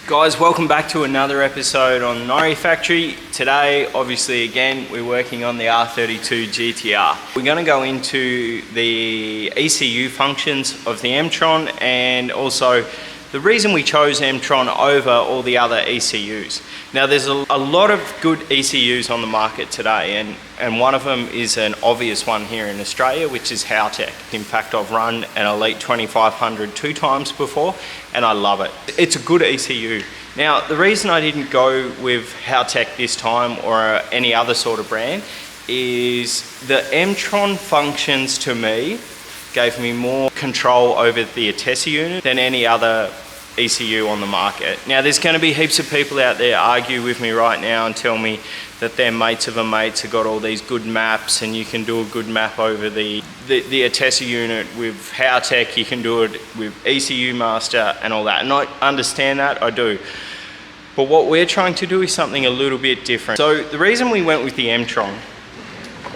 Guys, welcome back to another episode on Norrie Factory. Today, obviously, again, we're working on the R32 GTR. We're going to go into the ECU functions of the M-Tron and also the reason we chose M-Tron over all the other ECUs. Now, there's a lot of good ECUs on the market today, and one of them is an obvious one here in Australia, which is Haltech. In fact, I've run an Elite 2500 two times before, and I love it. It's a good ECU. Now, the reason I didn't go with Haltech this time or any other sort of brand is the M-Tron functions to me gave me more control over the Atessa unit than any other ECU on the market. Now, there's going to be heaps of people out there argue with me right now and tell me that their mates of a mates have got all these good maps and you can do a good map over the Atessa unit with Haltech, you can do it with ECU Master and all that. And I understand that, I do. But what we're trying to do is something a little bit different. So the reason we went with the M-Tron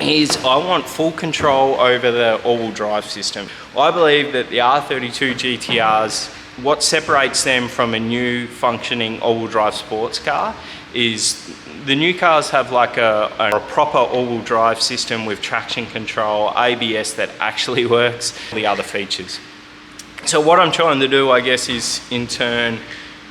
is I want full control over the all-wheel drive system. I believe that the R32 GTRs, what separates them from a new functioning all-wheel drive sports car is the new cars have like a proper all-wheel drive system with traction control, ABS that actually works, the other features. So what I'm trying to do, I guess, is in turn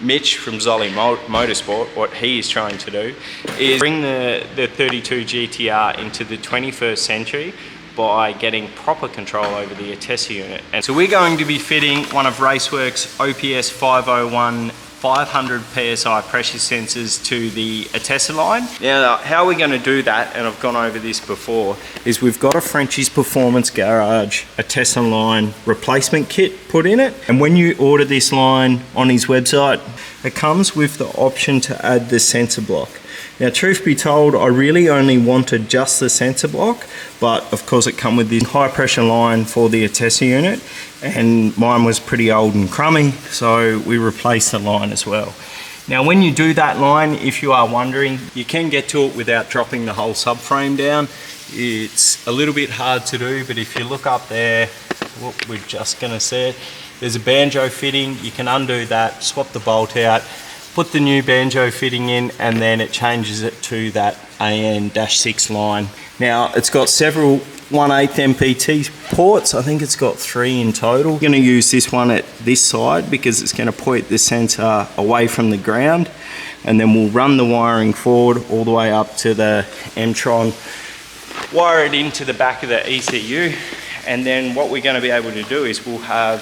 Mitch from Zolly Motorsport, what he is trying to do is bring the 32 GTR into the 21st century by getting proper control over the Atessa unit. And so we're going to be fitting one of Raceworks OPS 501 500 PSI pressure sensors to the Atessa line. Now, how we're going to do that, and I've gone over this before, is we've got a Frenchie's Performance Garage Atessa line replacement kit put in it. And when you order this line on his website, it comes with the option to add the sensor block. Now, truth be told, I really only wanted just the sensor block, but of course it come with this high pressure line for the Atessa unit, and mine was pretty old and crummy, so we replaced the line as well. Now, when you do that line, if you are wondering, you can get to it without dropping the whole subframe down. It's a little bit hard to do, but if you look up there, what we're just gonna see it, there's a banjo fitting. You can undo that, swap the bolt out, put the new banjo fitting in, and then it changes it to that AN-6 line. Now, it's got several 1/8 MPT ports. I think it's got 3 in total. I'm going to use this one at this side because it's going to point the sensor away from the ground, and then we'll run the wiring forward all the way up to the M-Tron, wire it into the back of the ECU, and then what we're going to be able to do is we'll have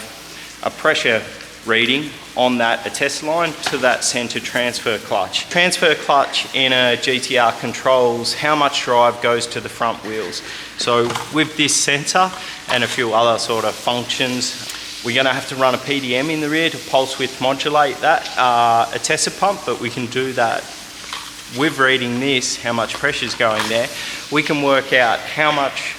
a pressure reading on that Atessa line to that center transfer clutch. Transfer clutch in a GTR controls how much drive goes to the front wheels. So with this sensor and a few other sort of functions, we're going to have to run a PDM in the rear to pulse width modulate that Atessa pump, but we can do that with reading this, how much pressure is going there. We can work out how much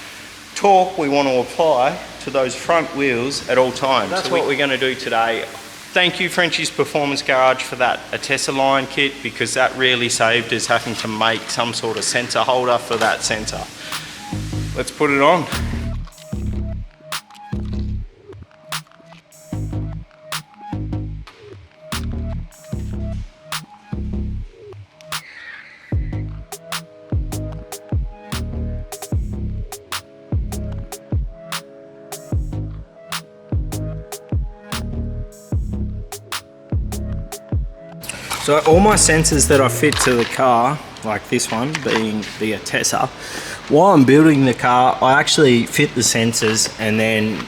torque we want to apply to those front wheels at all times. That's what we're going to do today. Thank you, Frenchie's Performance Garage, for that Atessa line kit, because that really saved us having to make some sort of sensor holder for that sensor. Let's put it on. So all my sensors that I fit to the car, like this one being the Atessa, while I'm building the car, I actually fit the sensors, and then,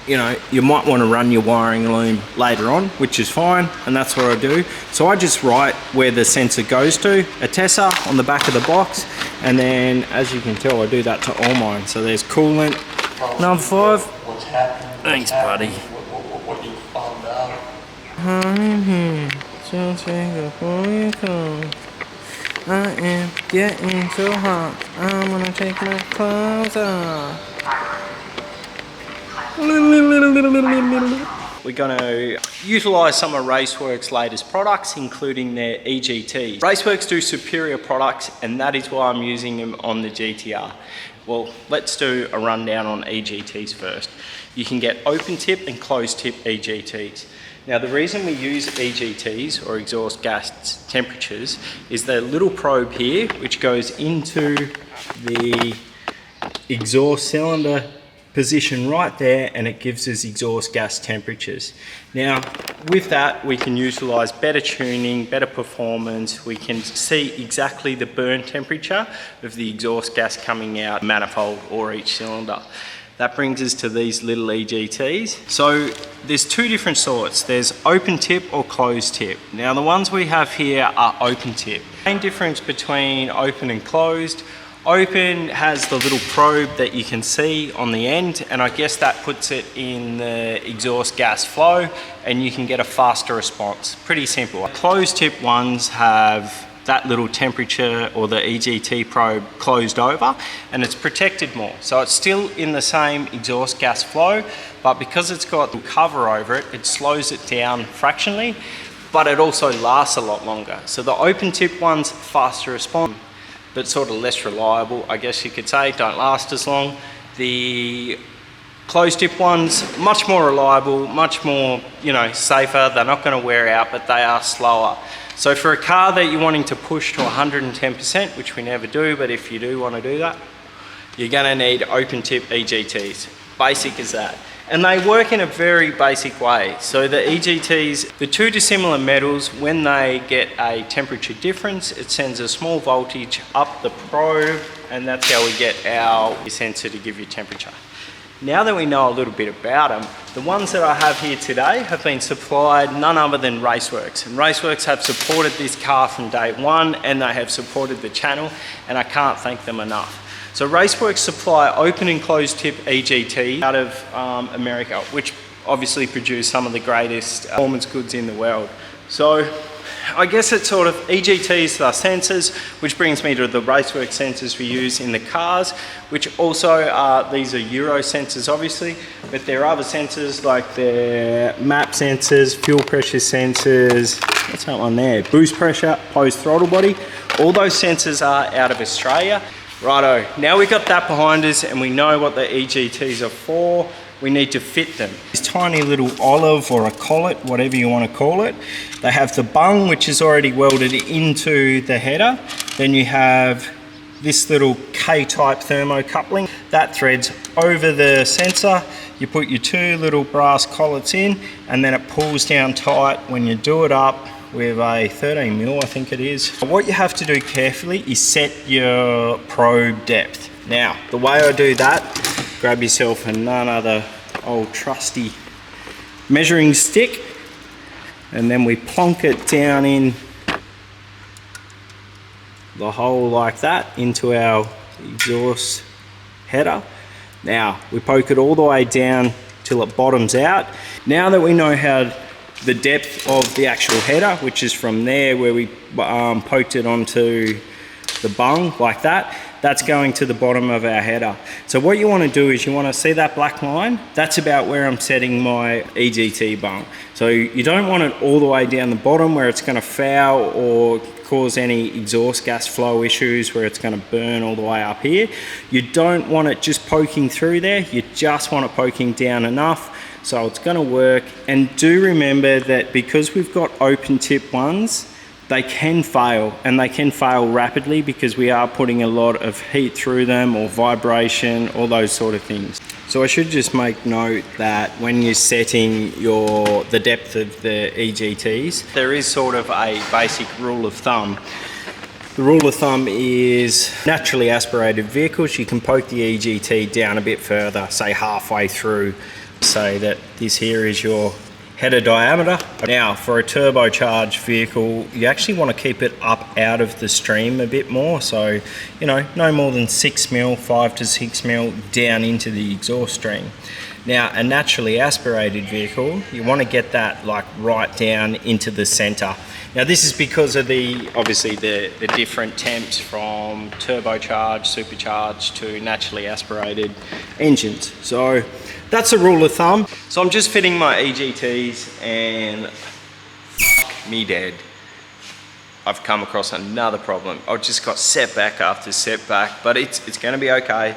you know, you might want to run your wiring loom later on, which is fine, and that's what I do. So I just write where the sensor goes to, Atessa on the back of the box, and then as you can tell, I do that to all mine. So there's coolant, number 5. What's happening? Thanks, buddy. What you found out? I'm here. So take before you come. I am getting so hot. I'm gonna take my clothes off. We're gonna utilize some of Raceworks' latest products, including their EGTs. Raceworks do superior products, and that is why I'm using them on the GTR. Well, let's do a rundown on EGTs first. You can get open tip and closed tip EGTs. Now the reason we use EGTs, or exhaust gas temperatures, is the little probe here which goes into the exhaust cylinder position right there, and it gives us exhaust gas temperatures. Now with that we can utilize better tuning, better performance. We can see exactly the burn temperature of the exhaust gas coming out manifold or each cylinder. That brings us to these little EGTs. So there's two different sorts. There's open tip or closed tip. Now the ones we have here are open tip. Main difference between open and closed: open has the little probe that you can see on the end, and I guess that puts it in the exhaust gas flow and you can get a faster response. Pretty simple. Closed tip ones have that little temperature or the EGT probe closed over, and it's protected more. So it's still in the same exhaust gas flow, but because it's got cover over it, it slows it down fractionally, but it also lasts a lot longer. So the open tip ones, faster response, but sort of less reliable, I guess you could say, don't last as long. The closed tip ones, much more reliable, much more, safer. They're not going to wear out, but they are slower. So for a car that you're wanting to push to 110%, which we never do, but if you do want to do that, you're going to need open tip EGTs. Basic as that. And they work in a very basic way. So the EGTs, the two dissimilar metals, when they get a temperature difference, it sends a small voltage up the probe, and that's how we get our sensor to give you temperature. Now that we know a little bit about them, the ones that I have here today have been supplied none other than Raceworks. And Raceworks have supported this car from day one, and they have supported the channel, and I can't thank them enough. So Raceworks supply open and closed tip EGT out of America, which obviously produce some of the greatest performance goods in the world. So I guess it's sort of EGTs are sensors, which brings me to the Raceworks sensors we use in the cars, which also are, these are Euro sensors obviously, but there are other sensors like the map sensors, fuel pressure sensors, what's that one there? Boost pressure, post throttle body. All those sensors are out of Australia. Righto, now we've got that behind us and we know what the EGTs are for. We need to fit them. This tiny little olive or a collet, whatever you want to call it. They have the bung, which is already welded into the header. Then you have this little K-type thermocoupling that threads over the sensor. You put your two little brass collets in, and then it pulls down tight when you do it up with a 13 mil, I think it is. What you have to do carefully is set your probe depth. Now, the way I do that, grab yourself a none other old trusty measuring stick, and then we plonk it down in the hole like that into our exhaust header. Now, we poke it all the way down till it bottoms out. Now that we know how the depth of the actual header, which is from there where we poked it onto the bung like that, that's going to the bottom of our header. So what you want to do is you want to see that black line. That's about where I'm setting my EGT bung. So you don't want it all the way down the bottom where it's going to foul or cause any exhaust gas flow issues where it's going to burn all the way up here. You don't want it just poking through there. You just want it poking down enough so it's going to work. And do remember that because we've got open tip ones, they can fail, and they can fail rapidly because we are putting a lot of heat through them or vibration, all those sort of things. So I should just make note that when you're setting the depth of the EGTs, there is sort of a basic rule of thumb. The rule of thumb is naturally aspirated vehicles, you can poke the EGT down a bit further, say halfway through. Say that this here is your header diameter. Now for a turbocharged vehicle, you actually want to keep it up out of the stream a bit more. So, no more than 6 mil, 5 to 6 mil down into the exhaust stream. Now a naturally aspirated vehicle, you want to get that like right down into the center. Now this is because of obviously the different temps from turbocharged, supercharged to naturally aspirated engines. So that's a rule of thumb. So I'm just fitting my EGTs and fuck me dead, I've come across another problem. I've just got setback after setback, but it's gonna be okay.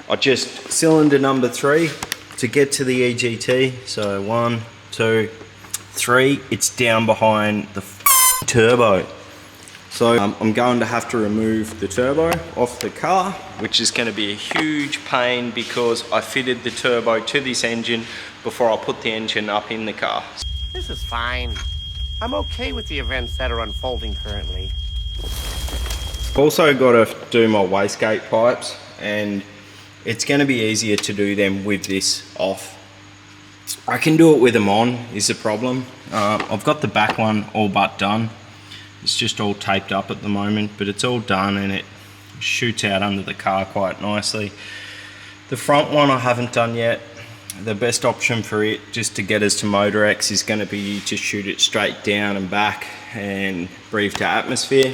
I just cylinder number 3 to get to the EGT. So 1, 2, 3, it's down behind the turbo. So I'm going to have to remove the turbo off the car, which is going to be a huge pain because I fitted the turbo to this engine before I put the engine up in the car. This is fine. I'm okay with the events that are unfolding currently. Also got to do my wastegate pipes, and it's going to be easier to do them with this off. I can do it with them on is the problem. I've got the back one all but done. It's just all taped up at the moment, but it's all done and it shoots out under the car quite nicely. The front one I haven't done yet. The best option for it, just to get us to Motorex, is going to be to shoot it straight down and back and breathe to atmosphere.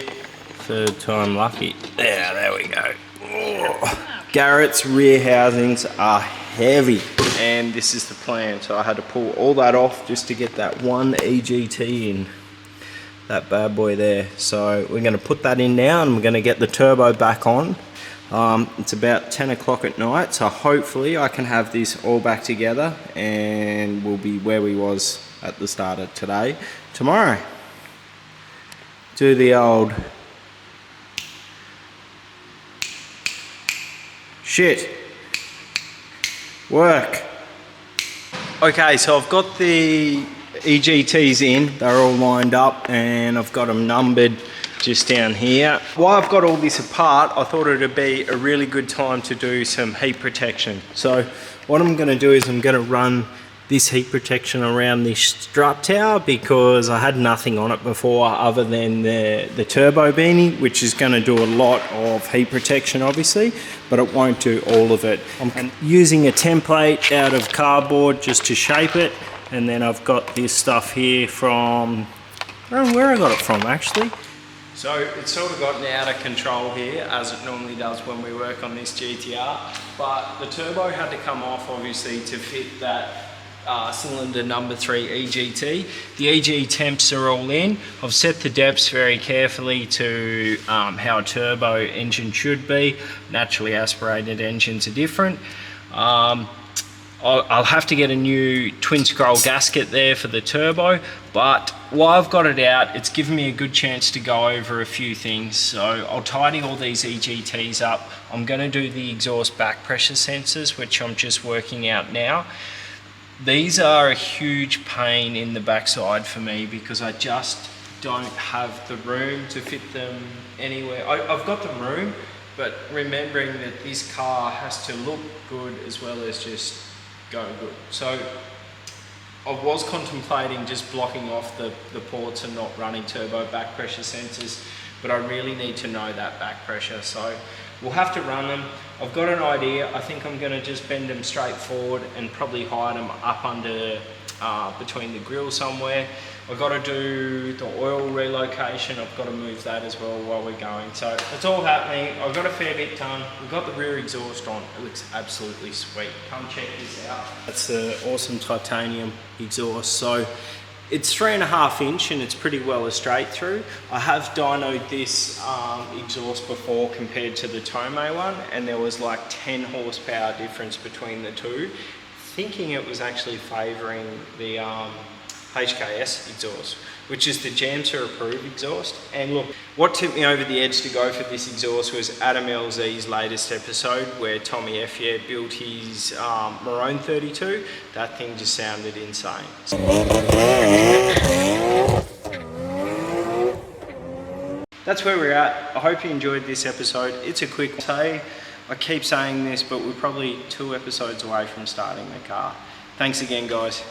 Third time lucky. There we go. Oh. Garrett's rear housings are heavy, and this is the plan. So I had to pull all that off just to get that one EGT in. That bad boy there. So we're going to put that in now, and we're going to get the turbo back on. It's about 10 o'clock at night, so hopefully I can have this all back together and we'll be where we was at the start of today, tomorrow. Do the old shit work. Okay, so I've got the EGTs in, they're all lined up and I've got them numbered just down here. While I've got all this apart, I thought it would be a really good time to do some heat protection. So what I'm going to do is I'm going to run this heat protection around this strut tower because I had nothing on it before other than the turbo beanie, which is going to do a lot of heat protection obviously, but it won't do all of it. I'm using a template out of cardboard just to shape it, and then I've got this stuff here from, I don't know where I got it from actually. So it's sort of gotten out of control here, as it normally does when we work on this GTR, but the turbo had to come off obviously to fit that cylinder number 3 EGT. The EG temps are all in. I've set the depths very carefully to how a turbo engine should be. Naturally aspirated engines are different. I'll have to get a new twin scroll gasket there for the turbo, but while I've got it out, it's given me a good chance to go over a few things. So I'll tidy all these EGTs up. I'm going to do the exhaust back pressure sensors, which I'm just working out now. These are a huge pain in the backside for me because I just don't have the room to fit them anywhere. I've got the room, but remembering that this car has to look good as well as just go good. So I was contemplating just blocking off the ports and not running turbo back pressure sensors, but I really need to know that back pressure, so we'll have to run them. I've got an idea. I think I'm going to just bend them straight forward and probably hide them up under between the grill somewhere. I've got to do the oil relocation. I've got to move that as well while we're going. So it's all happening. I've got a fair bit done. We've got the rear exhaust on. It looks absolutely sweet. Come check this out. That's the awesome titanium exhaust. So it's 3.5 inch and it's pretty well a straight through. I have dynoed this exhaust before compared to the Tomei one, and there was like 10 horsepower difference between the two. Thinking it was actually favouring the HKS exhaust, which is the JAMSA approved exhaust. And look, what tipped me over the edge to go for this exhaust was Adam LZ's latest episode where Tommy Effier built his Marone 32. That thing just sounded insane. That's where we're at. I hope you enjoyed this episode. It's a quick say. I keep saying this, but we're probably 2 episodes away from starting the car. Thanks again, guys.